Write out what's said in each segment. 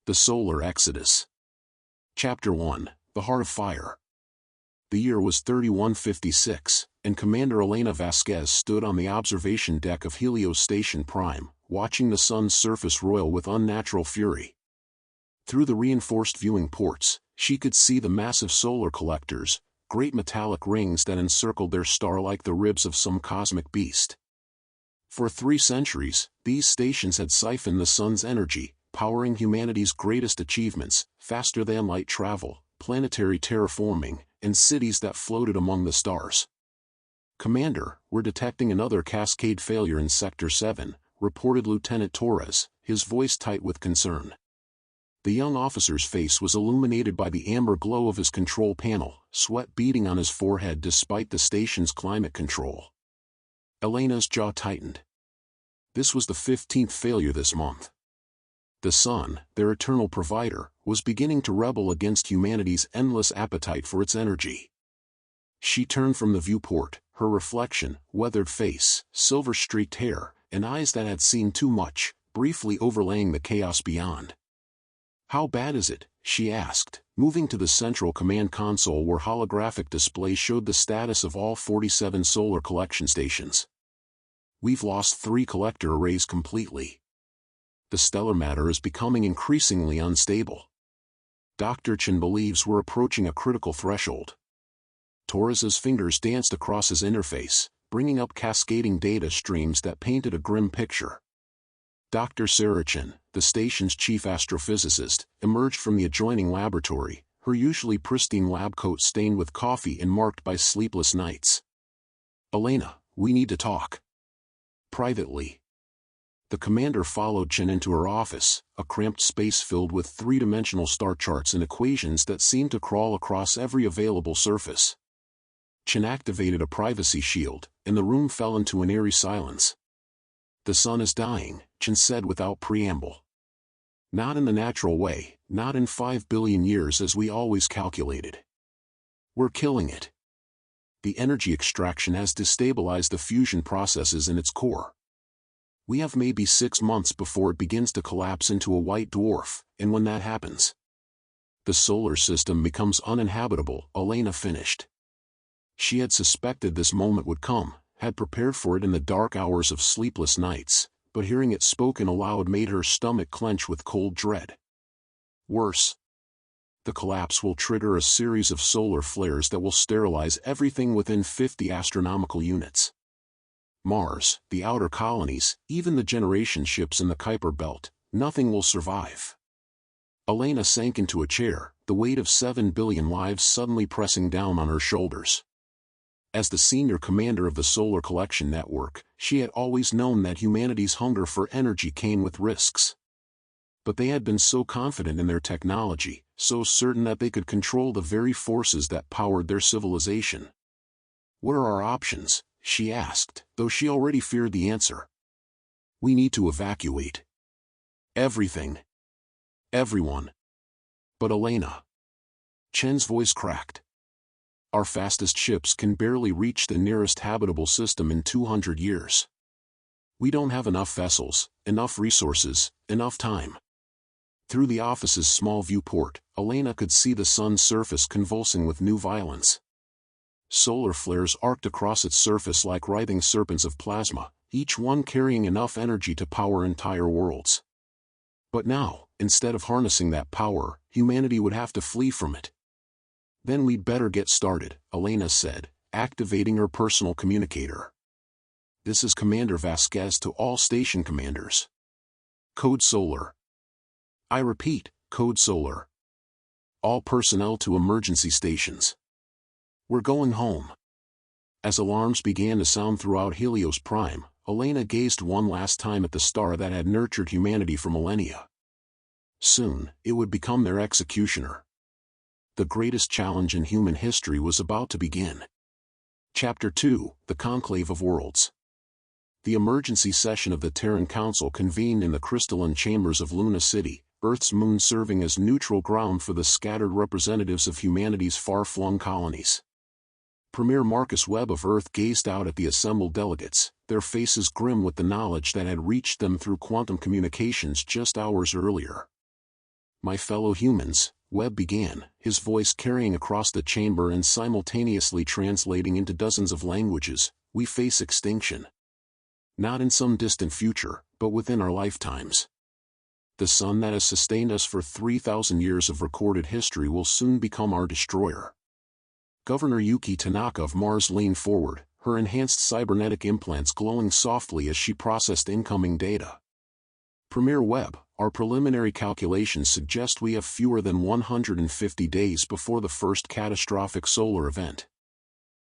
The Solar Exodus. Chapter 1, The Heart of Fire. The year was 3156, and Commander Elena Vasquez stood on the observation deck of Helios Station Prime, watching the sun's surface roil with unnatural fury. Through the reinforced viewing ports, she could see the massive solar collectors, great metallic rings that encircled their star like the ribs of some cosmic beast. For 3 centuries, these stations had siphoned the sun's energy, powering humanity's greatest achievements, faster-than-light travel, planetary terraforming, and cities that floated among the stars. "Commander, we're detecting another cascade failure in Sector 7, reported Lieutenant Torres, his voice tight with concern. The young officer's face was illuminated by the amber glow of his control panel, sweat beading on his forehead despite the station's climate control. Elena's jaw tightened. This was the 15th failure this month. The sun, their eternal provider, was beginning to rebel against humanity's endless appetite for its energy. She turned from the viewport, her reflection, weathered face, silver-streaked hair, and eyes that had seen too much, briefly overlaying the chaos beyond. "How bad is it?" she asked, moving to the central command console where holographic displays showed the status of all 47 solar collection stations. "We've lost 3 collector arrays completely. The stellar matter is becoming increasingly unstable. Dr. Chen believes we're approaching a critical threshold." Torres's fingers danced across his interface, bringing up cascading data streams that painted a grim picture. Dr. Sarah Chen, the station's chief astrophysicist, emerged from the adjoining laboratory, her usually pristine lab coat stained with coffee and marked by sleepless nights. "Elena, we need to talk. Privately." The commander followed Chen into her office, a cramped space filled with 3-dimensional star charts and equations that seemed to crawl across every available surface. Chen activated a privacy shield, and the room fell into an eerie silence. "The sun is dying," Chen said without preamble. "Not in the natural way, not in 5 billion years as we always calculated. We're killing it. The energy extraction has destabilized the fusion processes in its core. We have maybe 6 months before it begins to collapse into a white dwarf, and when that happens, the solar system becomes uninhabitable," Elena finished. She had suspected this moment would come, had prepared for it in the dark hours of sleepless nights, but hearing it spoken aloud made her stomach clench with cold dread. Worse. The collapse will trigger a series of solar flares that will sterilize everything within 50 astronomical units. Mars, the outer colonies, even the generation ships in the Kuiper Belt, nothing will survive. Elena sank into a chair, the weight of 7 billion lives suddenly pressing down on her shoulders. As the senior commander of the Solar Collection Network, she had always known that humanity's hunger for energy came with risks. But they had been so confident in their technology, so certain that they could control the very forces that powered their civilization. "What are our options?" she asked, though she already feared the answer. "We need to evacuate. Everything. Everyone." "But Elena." Chen's voice cracked. "Our fastest ships can barely reach the nearest habitable system in 200 years. We don't have enough vessels, enough resources, enough time." Through the office's small viewport, Elena could see the sun's surface convulsing with new violence. Solar flares arced across its surface like writhing serpents of plasma, each one carrying enough energy to power entire worlds. But now, instead of harnessing that power, humanity would have to flee from it. "Then we'd better get started," Elena said, activating her personal communicator. "This is Commander Vasquez to all station commanders. Code Solar. I repeat, Code Solar. All personnel to emergency stations. We're going home." As alarms began to sound throughout Helios Prime, Elena gazed one last time at the star that had nurtured humanity for millennia. Soon, it would become their executioner. The greatest challenge in human history was about to begin. Chapter 2, The Conclave of Worlds. The emergency session of the Terran Council convened in the crystalline chambers of Luna City, Earth's moon serving as neutral ground for the scattered representatives of humanity's far-flung colonies. Premier Marcus Webb of Earth gazed out at the assembled delegates, their faces grim with the knowledge that had reached them through quantum communications just hours earlier. My fellow humans, Webb began, his voice carrying across the chamber and simultaneously translating into dozens of languages, we face extinction. Not in some distant future, but within our lifetimes. The sun that has sustained us for 3,000 years of recorded history will soon become our destroyer. Governor Yuki Tanaka of Mars leaned forward, her enhanced cybernetic implants glowing softly as she processed incoming data. Premier Webb, our preliminary calculations suggest we have fewer than 150 days before the first catastrophic solar event.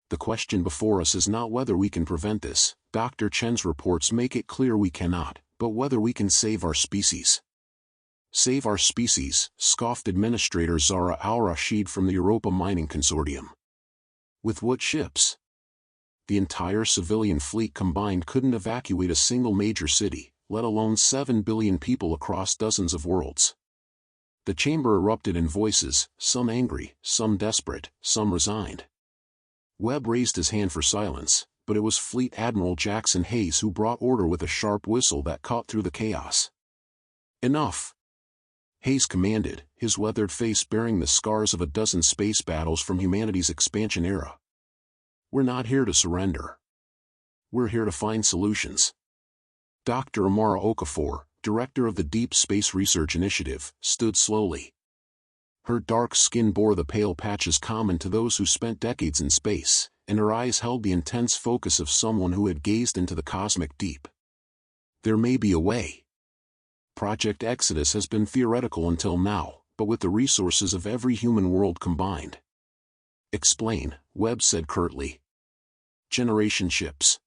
The question before us is not whether we can prevent this, Dr. Chen's reports make it clear we cannot, but whether we can save our species. Save our species, scoffed Administrator Zara al-Rashid from the Europa Mining Consortium. With what ships? The entire civilian fleet combined couldn't evacuate a single major city, let alone 7 billion people across dozens of worlds. The chamber erupted in voices, some angry, some desperate, some resigned. Webb raised his hand for silence, but it was Fleet Admiral Jackson Hayes who brought order with a sharp whistle that cut through the chaos. Enough! Hayes commanded, his weathered face bearing the scars of a dozen space battles from humanity's expansion era. We're not here to surrender. We're here to find solutions. Dr. Amara Okafor, director of the Deep Space Research Initiative, stood slowly. Her dark skin bore the pale patches common to those who spent decades in space, and her eyes held the intense focus of someone who had gazed into the cosmic deep. There may be a way. Project Exodus has been theoretical until now, but with the resources of every human world combined. Explain, Webb said curtly. Generation ships.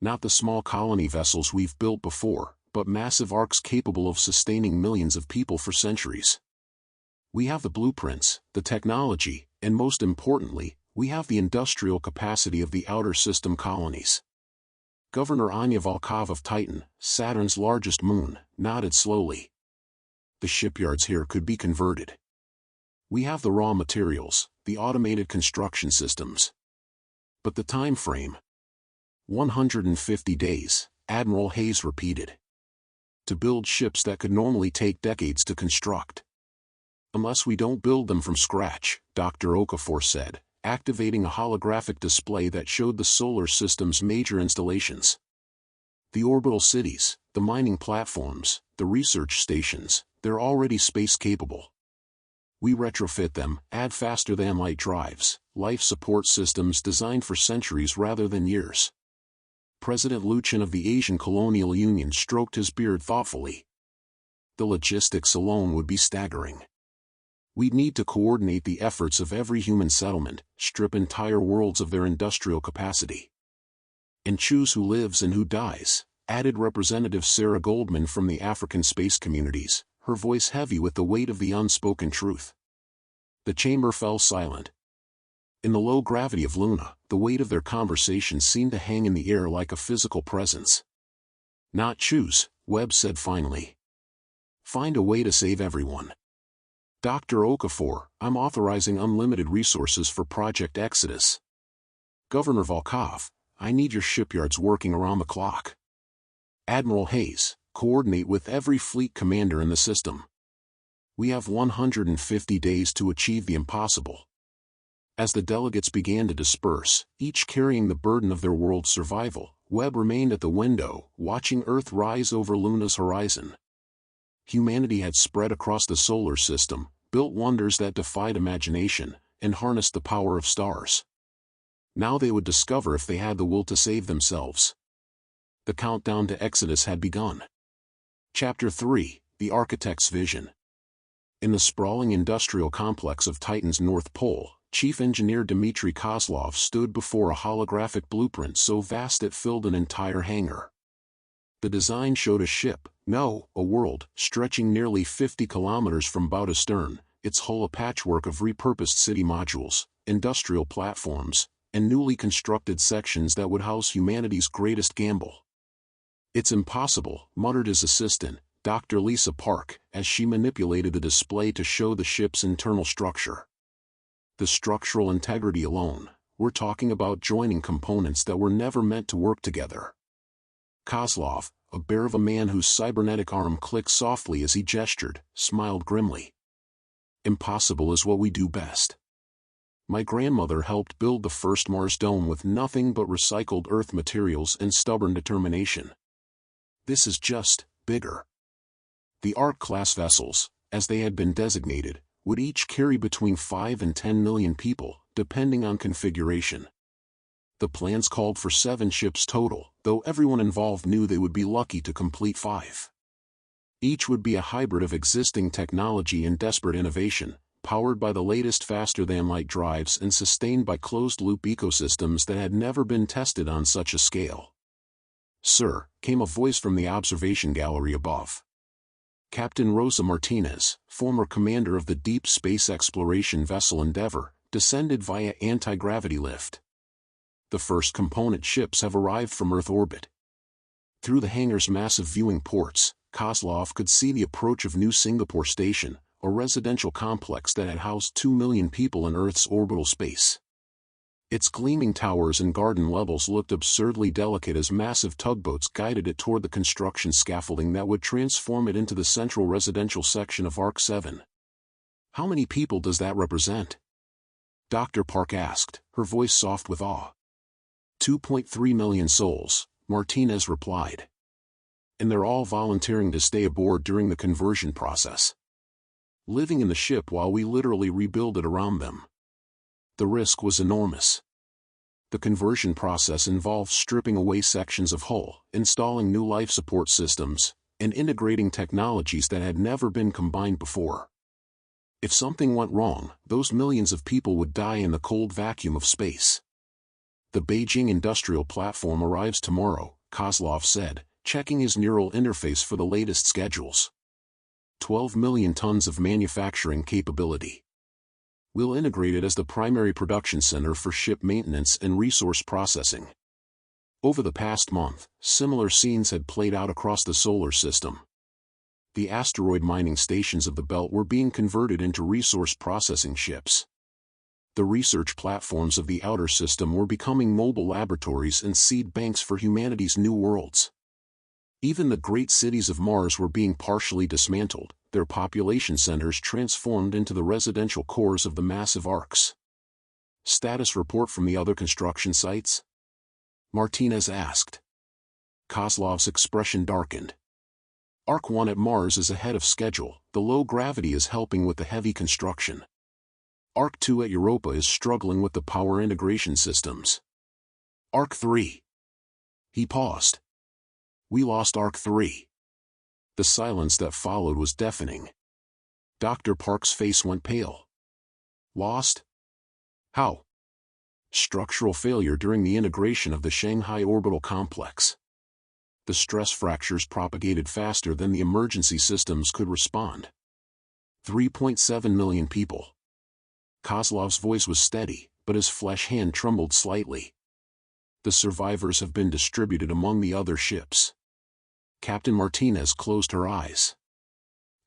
Not the small colony vessels we've built before, but massive arcs capable of sustaining millions of people for centuries. We have the blueprints, the technology, and most importantly, we have the industrial capacity of the outer system colonies. Governor Anya Volkov of Titan, Saturn's largest moon, nodded slowly. The shipyards here could be converted. We have the raw materials, the automated construction systems. But the time frame? 150 days, Admiral Hayes repeated. To build ships that could normally take decades to construct. Unless we don't build them from scratch, Dr. Okafor said, activating a holographic display that showed the solar system's major installations. The orbital cities, the mining platforms, the research stations, they're already space-capable. We retrofit them, add faster-than-light drives, life support systems designed for centuries rather than years. President Luchin of the Asian Colonial Union stroked his beard thoughtfully. The logistics alone would be staggering. We'd need to coordinate the efforts of every human settlement, strip entire worlds of their industrial capacity. And choose who lives and who dies, added Representative Sarah Goldman from the African space communities, her voice heavy with the weight of the unspoken truth. The chamber fell silent. In the low gravity of Luna, the weight of their conversation seemed to hang in the air like a physical presence. Not choose, Webb said finally. Find a way to save everyone. Dr. Okafor, I'm authorizing unlimited resources for Project Exodus. Governor Volkov, I need your shipyards working around the clock. Admiral Hayes, coordinate with every fleet commander in the system. We have 150 days to achieve the impossible. As the delegates began to disperse, each carrying the burden of their world's survival, Webb remained at the window, watching Earth rise over Luna's horizon. Humanity had spread across the solar system, built wonders that defied imagination, and harnessed the power of stars. Now they would discover if they had the will to save themselves. The countdown to Exodus had begun. Chapter 3, The Architect's Vision. In the sprawling industrial complex of Titan's North Pole, Chief Engineer Dmitry Kozlov stood before a holographic blueprint so vast it filled an entire hangar. The design showed a ship, no, a world, stretching nearly 50 kilometers from bow to stern, its hull a patchwork of repurposed city modules, industrial platforms, and newly constructed sections that would house humanity's greatest gamble. It's impossible, muttered his assistant, Dr. Lisa Park, as she manipulated the display to show the ship's internal structure. The structural integrity alone, we're talking about joining components that were never meant to work together. Kozlov, a bear of a man whose cybernetic arm clicked softly as he gestured, smiled grimly. Impossible is what we do best. My grandmother helped build the first Mars dome with nothing but recycled Earth materials and stubborn determination. This is just bigger. The Ark-class vessels, as they had been designated, would each carry between 5 and 10 million people, depending on configuration. The plans called for 7 ships total, though everyone involved knew they would be lucky to complete 5. Each would be a hybrid of existing technology and desperate innovation, powered by the latest faster-than-light drives and sustained by closed-loop ecosystems that had never been tested on such a scale. "Sir," came a voice from the observation gallery above. Captain Rosa Martinez, former commander of the deep space exploration vessel Endeavour, descended via anti-gravity lift. The first component ships have arrived from Earth orbit. Through the hangar's massive viewing ports, Kozlov could see the approach of New Singapore Station, a residential complex that had housed 2 million people in Earth's orbital space. Its gleaming towers and garden levels looked absurdly delicate as massive tugboats guided it toward the construction scaffolding that would transform it into the central residential section of Ark 7. "How many people does that represent?" Dr. Park asked, her voice soft with awe. 2.3 million souls, Martinez replied. And they're all volunteering to stay aboard during the conversion process. Living in the ship while we literally rebuild it around them. The risk was enormous. The conversion process involved stripping away sections of hull, installing new life support systems, and integrating technologies that had never been combined before. If something went wrong, those millions of people would die in the cold vacuum of space. "The Beijing industrial platform arrives tomorrow," Kozlov said, checking his neural interface for the latest schedules. 12 million tons of manufacturing capability. We'll integrate it as the primary production center for ship maintenance and resource processing. Over the past month, similar scenes had played out across the solar system. The asteroid mining stations of the belt were being converted into resource processing ships. The research platforms of the outer system were becoming mobile laboratories and seed banks for humanity's new worlds. Even the great cities of Mars were being partially dismantled, their population centers transformed into the residential cores of the massive Arks. "Status report from the other construction sites?" Martinez asked. Kozlov's expression darkened. Ark 1 at Mars is ahead of schedule, the low gravity is helping with the heavy construction. Ark 2 at Europa is struggling with the power integration systems. Ark 3. He paused. "We lost Ark 3. The silence that followed was deafening. Dr. Park's face went pale. "Lost? How?" "Structural failure during the integration of the Shanghai orbital complex. The stress fractures propagated faster than the emergency systems could respond. 3.7 million people." Kozlov's voice was steady, but his flesh hand trembled slightly. "The survivors have been distributed among the other ships." Captain Martinez closed her eyes.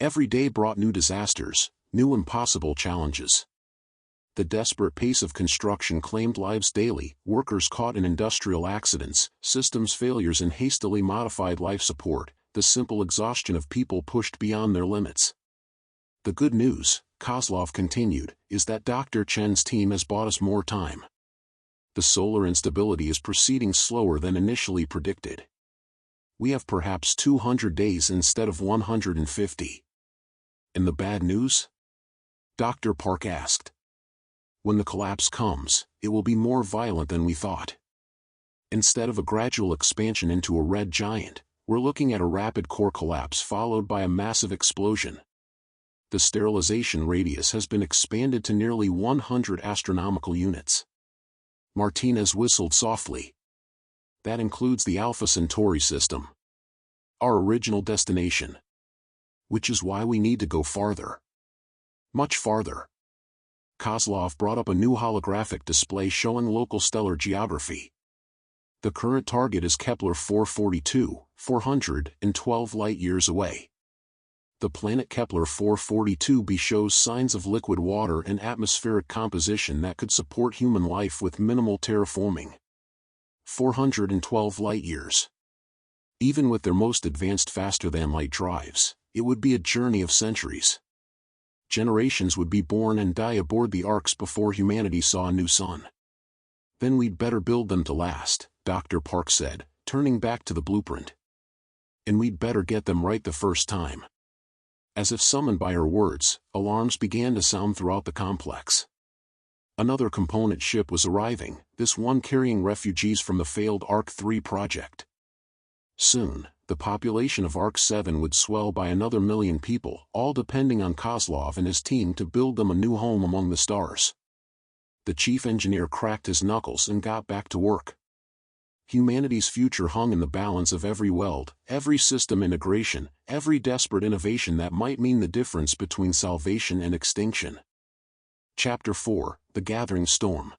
Every day brought new disasters, new impossible challenges. The desperate pace of construction claimed lives daily, workers caught in industrial accidents, systems failures and hastily modified life support, the simple exhaustion of people pushed beyond their limits. "The good news," Kozlov continued, "is that Dr. Chen's team has bought us more time. The solar instability is proceeding slower than initially predicted. We have perhaps 200 days instead of 150. "And the bad news?" Dr. Park asked. "When the collapse comes, it will be more violent than we thought. Instead of a gradual expansion into a red giant, we're looking at a rapid core collapse followed by a massive explosion. The sterilization radius has been expanded to nearly 100 astronomical units." Martinez whistled softly. "That includes the Alpha Centauri system. Our original destination. Which is why we need to go farther. Much farther." Kozlov brought up a new holographic display showing local stellar geography. "The current target is Kepler 442, 412 light-years away. The planet Kepler 442b shows signs of liquid water and atmospheric composition that could support human life with minimal terraforming. 412 light-years. Even with their most advanced faster-than-light drives, it would be a journey of centuries. Generations would be born and die aboard the Orcs before humanity saw a new sun. Then we'd better build them to last, Dr. Park said, turning back to the blueprint. And we'd better get them right the first time. As if summoned by her words, alarms began to sound throughout the complex. Another component ship was arriving, this one carrying refugees from the failed Arc-3 project. Soon, the population of Arc-7 would swell by another 1,000,000 people, all depending on Kozlov and his team to build them a new home among the stars. The chief engineer cracked his knuckles and got back to work. Humanity's future hung in the balance of every weld, every system integration, every desperate innovation that might mean the difference between salvation and extinction. Chapter 4, The Gathering Storm.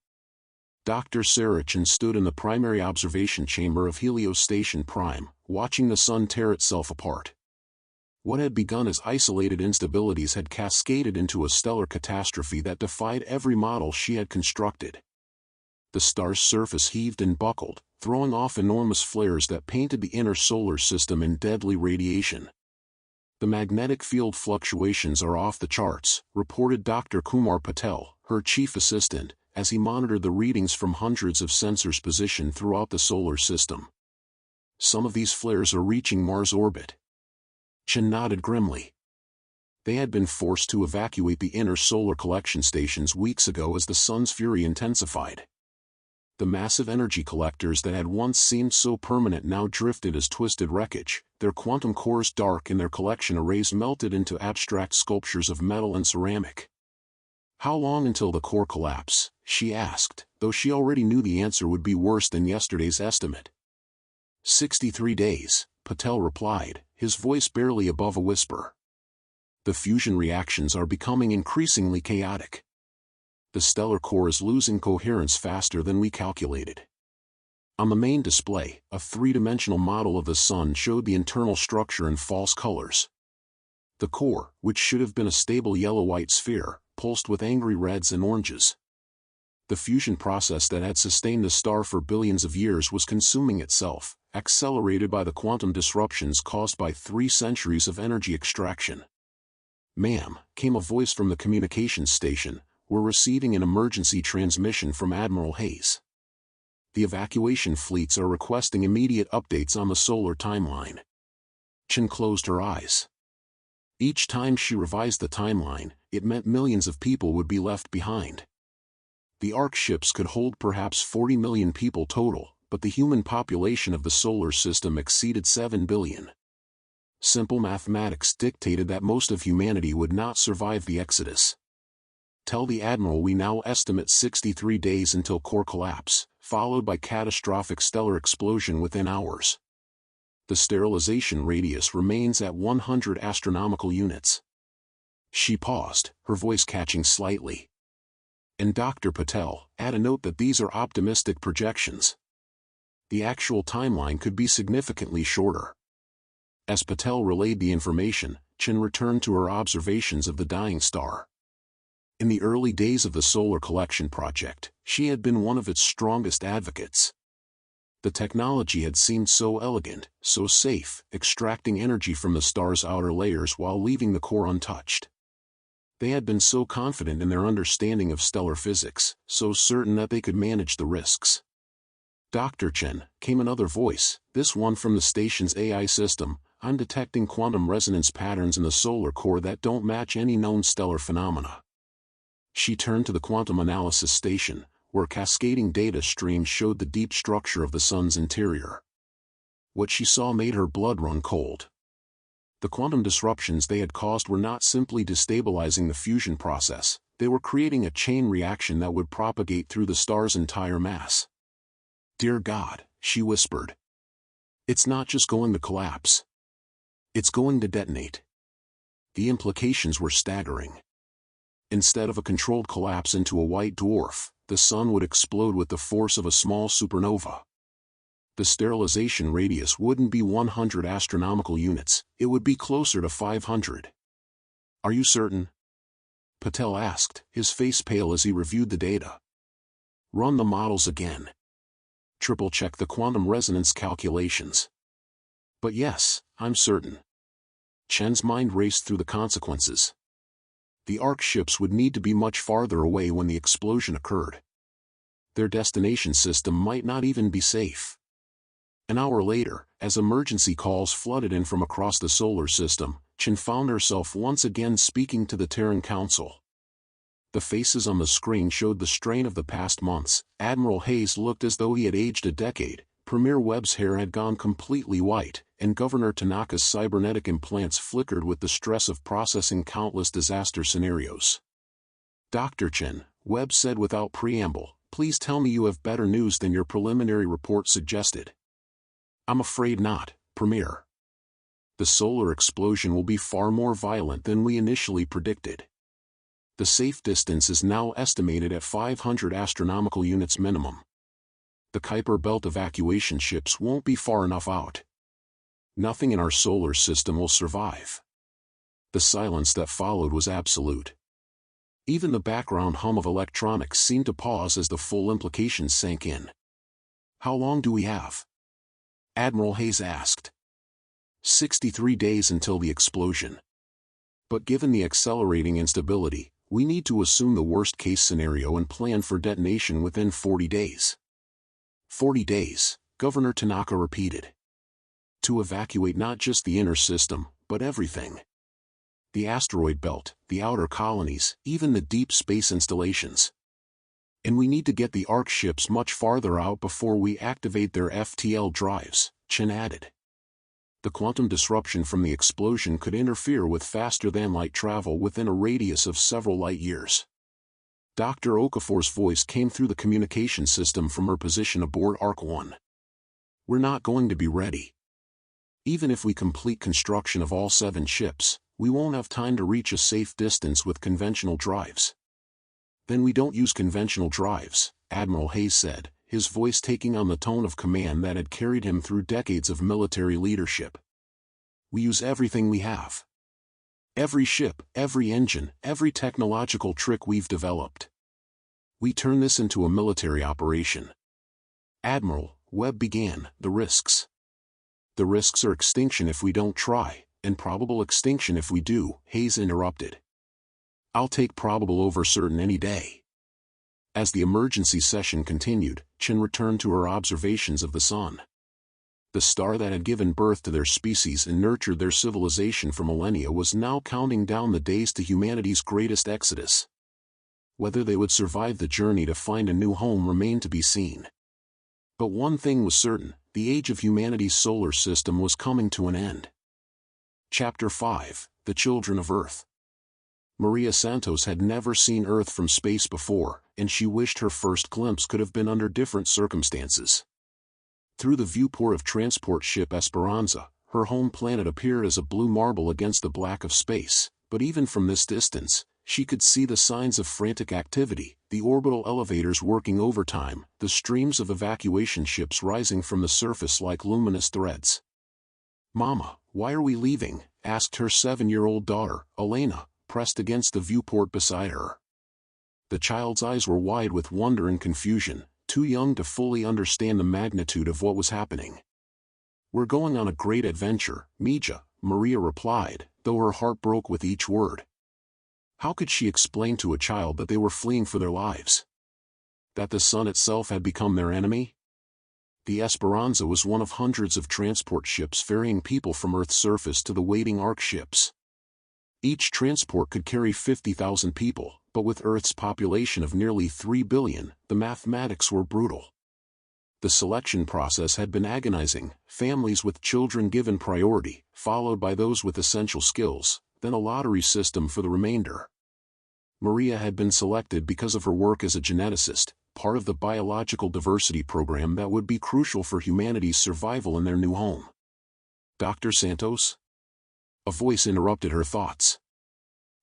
Dr. Sarachan stood in the primary observation chamber of Helios Station Prime, watching the sun tear itself apart. What had begun as isolated instabilities had cascaded into a stellar catastrophe that defied every model she had constructed. The star's surface heaved and buckled, throwing off enormous flares that painted the inner solar system in deadly radiation. The magnetic field fluctuations are off the charts, reported Dr. Kumar Patel, her chief assistant, as he monitored the readings from hundreds of sensors positioned throughout the solar system. Some of these flares are reaching Mars orbit. Chen nodded grimly. They had been forced to evacuate the inner solar collection stations weeks ago as the sun's fury intensified. The massive energy collectors that had once seemed so permanent now drifted as twisted wreckage, their quantum cores dark and their collection arrays melted into abstract sculptures of metal and ceramic. How long until the core collapse? She asked, though she already knew the answer would be worse than yesterday's estimate. 63 days, Patel replied, his voice barely above a whisper. The fusion reactions are becoming increasingly chaotic. The stellar core is losing coherence faster than we calculated. On the main display, a three-dimensional model of the sun showed the internal structure in false colors. The core, which should have been a stable yellow-white sphere, pulsed with angry reds and oranges. The fusion process that had sustained the star for billions of years was consuming itself, accelerated by the quantum disruptions caused by 3 centuries of energy extraction. "Ma'am," came a voice from the communications station, "we're receiving an emergency transmission from Admiral Hayes. The evacuation fleets are requesting immediate updates on the solar timeline." Chen closed her eyes. Each time she revised the timeline, it meant millions of people would be left behind. The Arc ships could hold perhaps 40 million people total, but the human population of the solar system exceeded 7 billion. Simple mathematics dictated that most of humanity would not survive the exodus. "Tell the Admiral we now estimate 63 days until core collapse, followed by catastrophic stellar explosion within hours. The sterilization radius remains at 100 astronomical units." She paused, her voice catching slightly. "And Dr. Patel, add a note that these are optimistic projections. The actual timeline could be significantly shorter." As Patel relayed the information, Chen returned to her observations of the dying star. In the early days of the solar collection project, she had been one of its strongest advocates. The technology had seemed so elegant, so safe, extracting energy from the star's outer layers while leaving the core untouched. They had been so confident in their understanding of stellar physics, so certain that they could manage the risks. "Dr. Chen," came another voice, this one from the station's AI system, "I'm detecting quantum resonance patterns in the solar core that don't match any known stellar phenomena." She turned to the quantum analysis station, where cascading data streams showed the deep structure of the sun's interior. What she saw made her blood run cold. The quantum disruptions they had caused were not simply destabilizing the fusion process, they were creating a chain reaction that would propagate through the star's entire mass. "Dear God," she whispered. "It's not just going to collapse. It's going to detonate." The implications were staggering. Instead of a controlled collapse into a white dwarf, the sun would explode with the force of a small supernova. The sterilization radius wouldn't be 100 astronomical units, it would be closer to 500. "Are you certain?" Patel asked, his face pale as he reviewed the data. "Run the models again. Triple-check the quantum resonance calculations." But yes, I'm certain. Chen's mind raced through the consequences. The Ark ships would need to be much farther away when the explosion occurred. Their destination system might not even be safe. An hour later, as emergency calls flooded in from across the solar system, Chen found herself once again speaking to the Terran Council. The faces on the screen showed the strain of the past months. Admiral Hayes looked as though he had aged a decade, Premier Webb's hair had gone completely white, and Governor Tanaka's cybernetic implants flickered with the stress of processing countless disaster scenarios. Dr. Chen, Webb said without preamble, please tell me you have better news than your preliminary report suggested. I'm afraid not, Premier. The solar explosion will be far more violent than we initially predicted. The safe distance is now estimated at 500 astronomical units minimum. The Kuiper Belt evacuation ships won't be far enough out. Nothing in our solar system will survive. The silence that followed was absolute. Even the background hum of electronics seemed to pause as the full implications sank in. How long do we have? Admiral Hayes asked. 63 days until the explosion. But given the accelerating instability, we need to assume the worst-case scenario and plan for detonation within 40 days. 40 days, Governor Tanaka repeated. To evacuate not just the inner system, but everything. The asteroid belt, the outer colonies, even the deep space installations. And we need to get the Ark ships much farther out before we activate their FTL drives, Chen added. The quantum disruption from the explosion could interfere with faster-than-light travel within a radius of several light-years. Dr. Okafor's voice came through the communication system from her position aboard Ark 1. We're not going to be ready. Even if we complete construction of all 7 ships, we won't have time to reach a safe distance with conventional drives. Then we don't use conventional drives, Admiral Hayes said, his voice taking on the tone of command that had carried him through decades of military leadership. We use everything we have. Every ship, every engine, every technological trick we've developed. We turn this into a military operation. Admiral, Webb began, the risks. The risks are extinction if we don't try, and probable extinction if we do, Hayes interrupted. I'll take probable over certain any day. As the emergency session continued, Chen returned to her observations of the sun. The star that had given birth to their species and nurtured their civilization for millennia was now counting down the days to humanity's greatest exodus. Whether they would survive the journey to find a new home remained to be seen. But one thing was certain, the age of humanity's solar system was coming to an end. Chapter 5, The Children of Earth. Maria Santos had never seen Earth from space before, and she wished her first glimpse could have been under different circumstances. Through the viewport of transport ship Esperanza, her home planet appeared as a blue marble against the black of space, but even from this distance, she could see the signs of frantic activity, the orbital elevators working overtime, the streams of evacuation ships rising from the surface like luminous threads. "Mama, why are we leaving?" asked her 7-year-old daughter, Elena, pressed against the viewport beside her. The child's eyes were wide with wonder and confusion, too young to fully understand the magnitude of what was happening. "We're going on a great adventure, Mija," Maria replied, though her heart broke with each word. How could she explain to a child that they were fleeing for their lives? That the sun itself had become their enemy? The Esperanza was one of hundreds of transport ships ferrying people from Earth's surface to the waiting Ark ships. Each transport could carry 50,000 people, but with Earth's population of nearly 3 billion, the mathematics were brutal. The selection process had been agonizing, families with children given priority, followed by those with essential skills, then a lottery system for the remainder. Maria had been selected because of her work as a geneticist, part of the biological diversity program that would be crucial for humanity's survival in their new home. "Dr. Santos?" A voice interrupted her thoughts.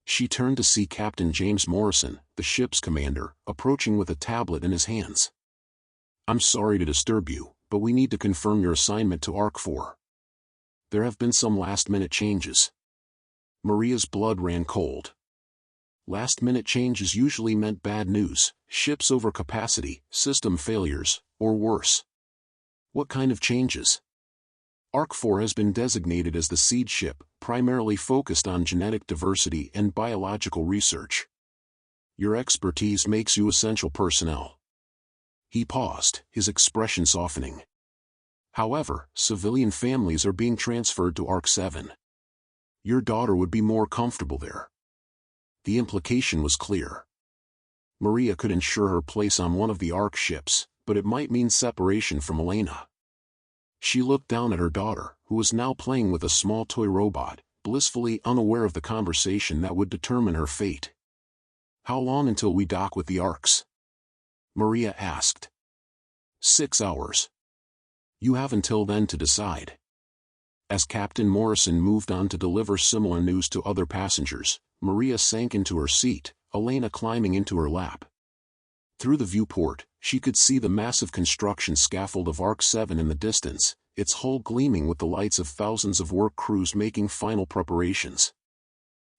She turned to see Captain James Morrison, the ship's commander, approaching with a tablet in his hands. "I'm sorry to disturb you, but we need to confirm your assignment to Ark 4. There have been some last-minute changes." Maria's blood ran cold. Last-minute changes usually meant bad news, ships over capacity, system failures, or worse. What kind of changes? Arc 4 has been designated as the seed ship, primarily focused on genetic diversity and biological research. Your expertise makes you essential personnel. He paused, his expression softening. However, civilian families are being transferred to Arc 7. Your daughter would be more comfortable there. The implication was clear. Maria could ensure her place on one of the Arc ships, but it might mean separation from Elena. She looked down at her daughter, who was now playing with a small toy robot, blissfully unaware of the conversation that would determine her fate. "How long until we dock with the Arcs?" Maria asked. 6 hours. You have until then to decide. As Captain Morrison moved on to deliver similar news to other passengers, Maria sank into her seat, Elena climbing into her lap. Through the viewport, she could see the massive construction scaffold of Arc 7 in the distance, its hull gleaming with the lights of thousands of work crews making final preparations.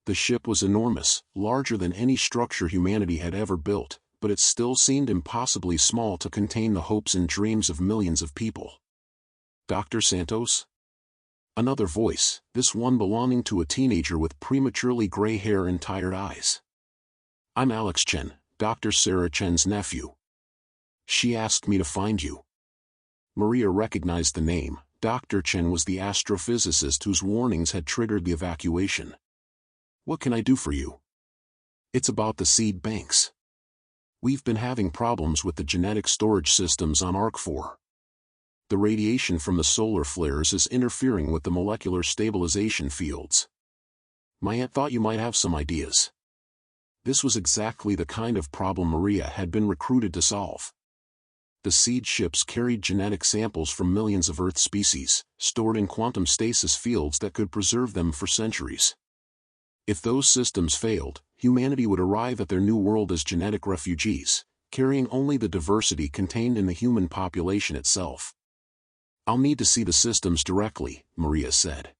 The ship was enormous, larger than any structure humanity had ever built, but it still seemed impossibly small to contain the hopes and dreams of millions of people. "Dr. Santos?" Another voice, this one belonging to a teenager with prematurely gray hair and tired eyes. "I'm Alex Chen, Dr. Sarah Chen's nephew. She asked me to find you." Maria recognized the name. Dr. Chen was the astrophysicist whose warnings had triggered the evacuation. "What can I do for you?" "It's about the seed banks. We've been having problems with the genetic storage systems on Arc 4. The radiation from the solar flares is interfering with the molecular stabilization fields. My aunt thought you might have some ideas." This was exactly the kind of problem Maria had been recruited to solve. The seed ships carried genetic samples from millions of Earth species, stored in quantum stasis fields that could preserve them for centuries. If those systems failed, humanity would arrive at their new world as genetic refugees, carrying only the diversity contained in the human population itself. "I'll need to see the systems directly," Maria said.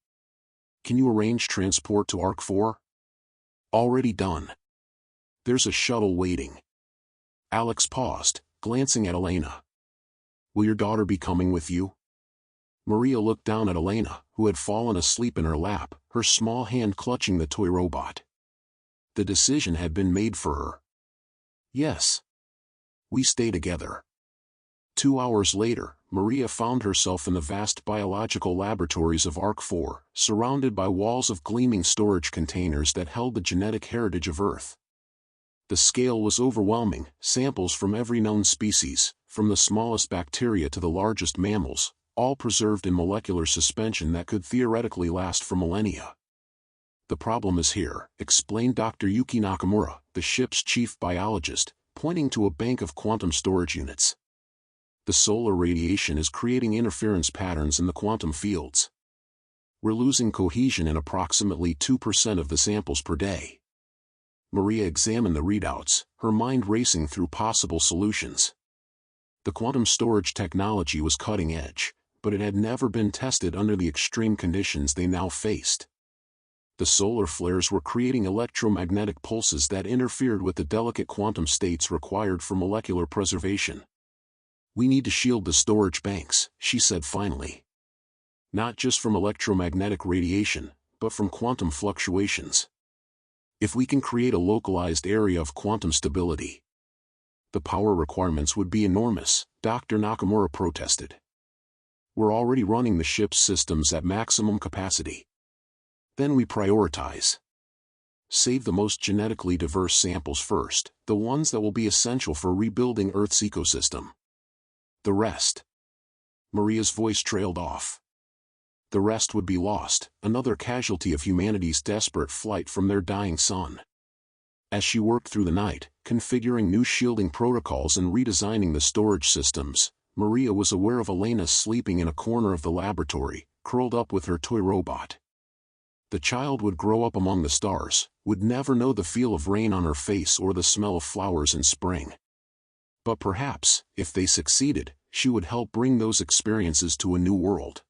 "Can you arrange transport to Arc 4? "Already done. There's a shuttle waiting." Alex paused, glancing at Elena. "Will your daughter be coming with you?" Maria looked down at Elena, who had fallen asleep in her lap, her small hand clutching the toy robot. The decision had been made for her. "Yes. We stay together." 2 hours later, Maria found herself in the vast biological laboratories of Arc 4, surrounded by walls of gleaming storage containers that held the genetic heritage of Earth. The scale was overwhelming, samples from every known species, from the smallest bacteria to the largest mammals, all preserved in molecular suspension that could theoretically last for millennia. "The problem is here," explained Dr. Yuki Nakamura, the ship's chief biologist, pointing to a bank of quantum storage units. "The solar radiation is creating interference patterns in the quantum fields. We're losing cohesion in approximately 2% of the samples per day." Maria examined the readouts, her mind racing through possible solutions. The quantum storage technology was cutting edge, but it had never been tested under the extreme conditions they now faced. The solar flares were creating electromagnetic pulses that interfered with the delicate quantum states required for molecular preservation. "We need to shield the storage banks," she said finally. "Not just from electromagnetic radiation, but from quantum fluctuations. If we can create a localized area of quantum stability." "The power requirements would be enormous," Dr. Nakamura protested. "We're already running the ship's systems at maximum capacity." "Then we prioritize. Save the most genetically diverse samples first, the ones that will be essential for rebuilding Earth's ecosystem. The rest." Maria's voice trailed off. The rest would be lost, another casualty of humanity's desperate flight from their dying sun. As she worked through the night, configuring new shielding protocols and redesigning the storage systems, Maria was aware of Elena sleeping in a corner of the laboratory, curled up with her toy robot. The child would grow up among the stars, would never know the feel of rain on her face or the smell of flowers in spring. But perhaps, if they succeeded, she would help bring those experiences to a new world.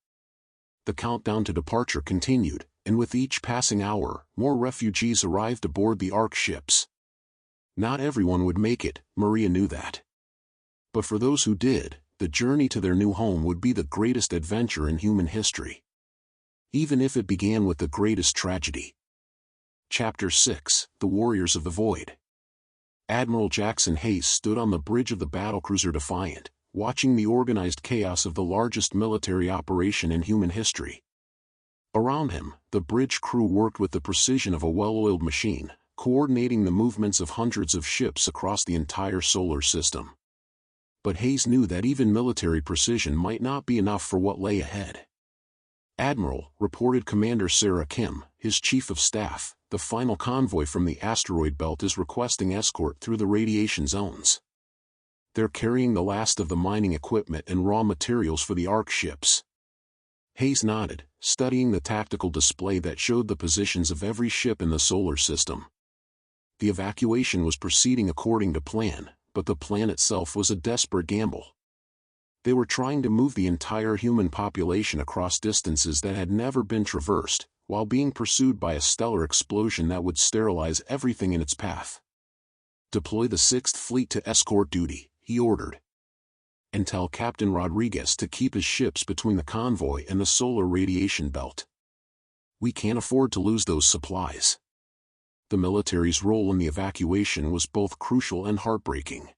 The countdown to departure continued, and with each passing hour, more refugees arrived aboard the Arc ships. Not everyone would make it, Maria knew that. But for those who did, the journey to their new home would be the greatest adventure in human history, even if it began with the greatest tragedy. Chapter 6: The Warriors of the Void. Admiral Jackson Hayes stood on the bridge of the battlecruiser Defiant, watching the organized chaos of the largest military operation in human history. Around him, the bridge crew worked with the precision of a well-oiled machine, coordinating the movements of hundreds of ships across the entire solar system. But Hayes knew that even military precision might not be enough for what lay ahead. "Admiral," reported Commander Sarah Kim, his chief of staff, "the final convoy from the asteroid belt is requesting escort through the radiation zones. They're carrying the last of the mining equipment and raw materials for the Orc ships." Hayes nodded, studying the tactical display that showed the positions of every ship in the solar system. The evacuation was proceeding according to plan, but the plan itself was a desperate gamble. They were trying to move the entire human population across distances that had never been traversed, while being pursued by a stellar explosion that would sterilize everything in its path. "Deploy the 6th Fleet to escort duty," he ordered. "And tell Captain Rodriguez to keep his ships between the convoy and the solar radiation belt. We can't afford to lose those supplies." The military's role in the evacuation was both crucial and heartbreaking.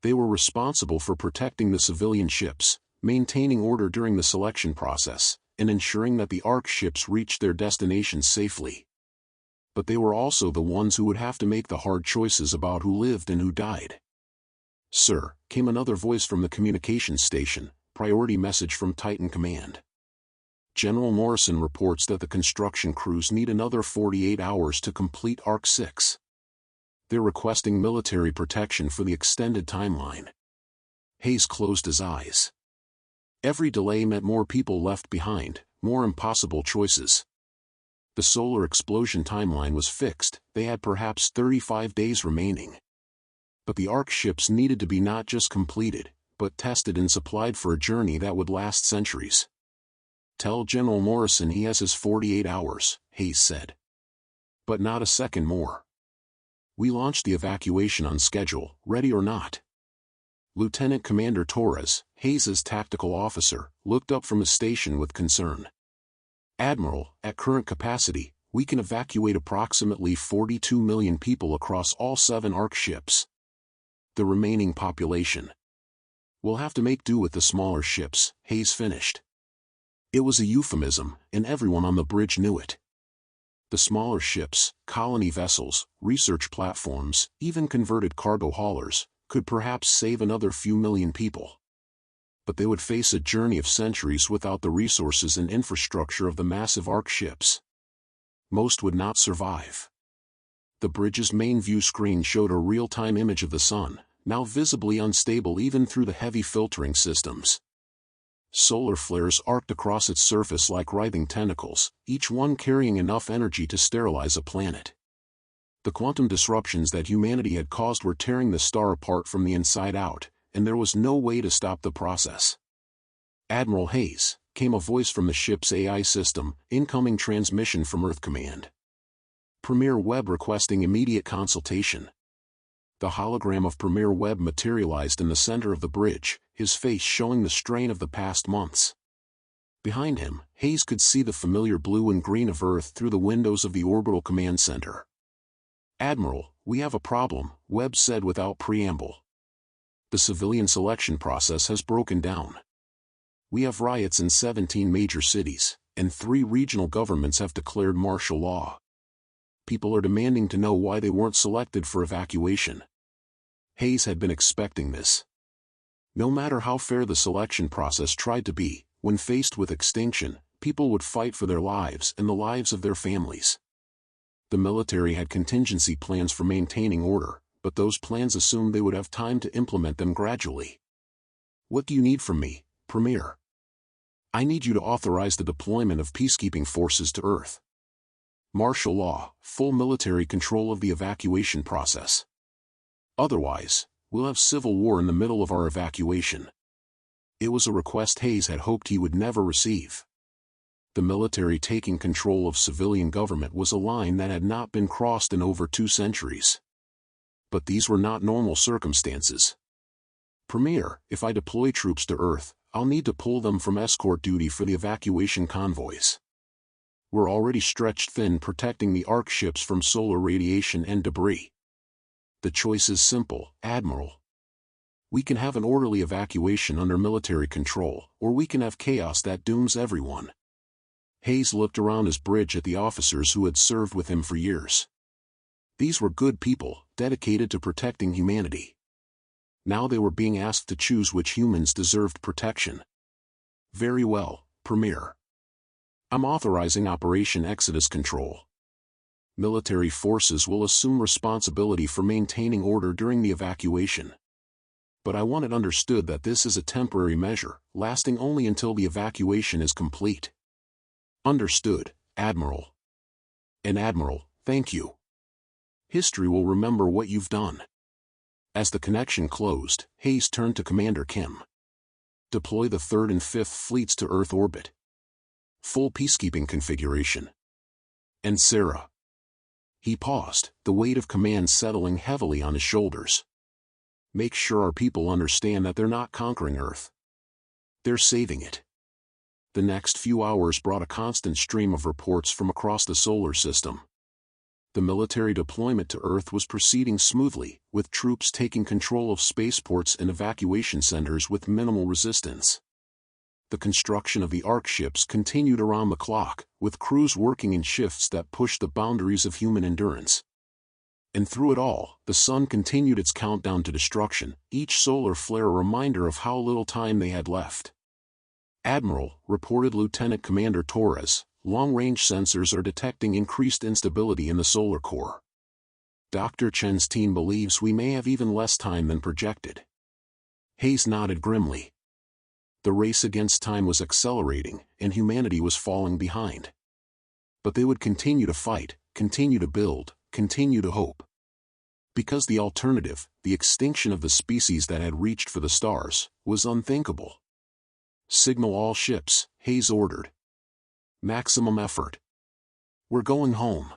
They were responsible for protecting the civilian ships, maintaining order during the selection process, and ensuring that the Orc ships reached their destinations safely. But they were also the ones who would have to make the hard choices about who lived and who died. "Sir," came another voice from the communications station, "priority message from Titan Command. General Morrison reports that the construction crews need another 48 hours to complete Arc 6. They're requesting military protection for the extended timeline." Hayes closed his eyes. Every delay meant more people left behind, more impossible choices. The solar explosion timeline was fixed, they had perhaps 35 days remaining. But the Arc ships needed to be not just completed, but tested and supplied for a journey that would last centuries. "Tell General Morrison he has his 48 hours, Hayes said. "But not a second more. We launched the evacuation on schedule, ready or not." Lieutenant Commander Torres, Hayes's tactical officer, looked up from his station with concern. "Admiral, at current capacity, we can evacuate approximately 42 million people across all 7 Arc ships. The remaining population. We'll have to make do with the smaller ships," Hayes finished. It was a euphemism, and everyone on the bridge knew it. The smaller ships, colony vessels, research platforms, even converted cargo haulers, could perhaps save another few million people. But they would face a journey of centuries without the resources and infrastructure of the massive Arc ships. Most would not survive. The bridge's main view screen showed a real-time image of the sun, now visibly unstable even through the heavy filtering systems. Solar flares arced across its surface like writhing tentacles, each one carrying enough energy to sterilize a planet. The quantum disruptions that humanity had caused were tearing the star apart from the inside out, and there was no way to stop the process. "Admiral Hayes," came a voice from the ship's AI system, "incoming transmission from Earth Command. Premier Webb requesting immediate consultation." The hologram of Premier Webb materialized in the center of the bridge, his face showing the strain of the past months. Behind him, Hayes could see the familiar blue and green of Earth through the windows of the orbital command center. "Admiral, we have a problem," Webb said without preamble. "The civilian selection process has broken down. We have riots in 17 major cities, and 3 regional governments have declared martial law. People are demanding to know why they weren't selected for evacuation." Hayes had been expecting this. No matter how fair the selection process tried to be, when faced with extinction, people would fight for their lives and the lives of their families. The military had contingency plans for maintaining order, but those plans assumed they would have time to implement them gradually. "What do you need from me, Premier?" "I need you to authorize the deployment of peacekeeping forces to Earth. Martial law, full military control of the evacuation process. Otherwise, we'll have civil war in the middle of our evacuation." It was a request Hayes had hoped he would never receive. The military taking control of civilian government was a line that had not been crossed in over 2 centuries. But these were not normal circumstances. Premier, if I deploy troops to Earth, I'll need to pull them from escort duty for the evacuation convoys. We're already stretched thin protecting the Ark ships from solar radiation and debris. The choice is simple, Admiral. We can have an orderly evacuation under military control, or we can have chaos that dooms everyone. Hayes looked around his bridge at the officers who had served with him for years. These were good people, dedicated to protecting humanity. Now they were being asked to choose which humans deserved protection. Very well, Premier. I'm authorizing Operation Exodus Control. Military forces will assume responsibility for maintaining order during the evacuation. But I want it understood that this is a temporary measure, lasting only until the evacuation is complete. Understood, Admiral. And Admiral, thank you. History will remember what you've done. As the connection closed, Hayes turned to Commander Kim. Deploy the 3rd and 5th fleets to Earth orbit. Full peacekeeping configuration. And Sarah. He paused, the weight of command settling heavily on his shoulders. Make sure our people understand that they're not conquering Earth. They're saving it. The next few hours brought a constant stream of reports from across the solar system. The military deployment to Earth was proceeding smoothly, with troops taking control of spaceports and evacuation centers with minimal resistance. The construction of the Ark ships continued around the clock, with crews working in shifts that pushed the boundaries of human endurance. And through it all, the sun continued its countdown to destruction, each solar flare a reminder of how little time they had left. Admiral, reported Lieutenant Commander Torres, long-range sensors are detecting increased instability in the solar core. Dr. Chen's team believes we may have even less time than projected. Hayes nodded grimly. The race against time was accelerating, and humanity was falling behind. But they would continue to fight, continue to build, continue to hope. Because the alternative, the extinction of the species that had reached for the stars, was unthinkable. Signal all ships, Hayes ordered. Maximum effort. We're going home.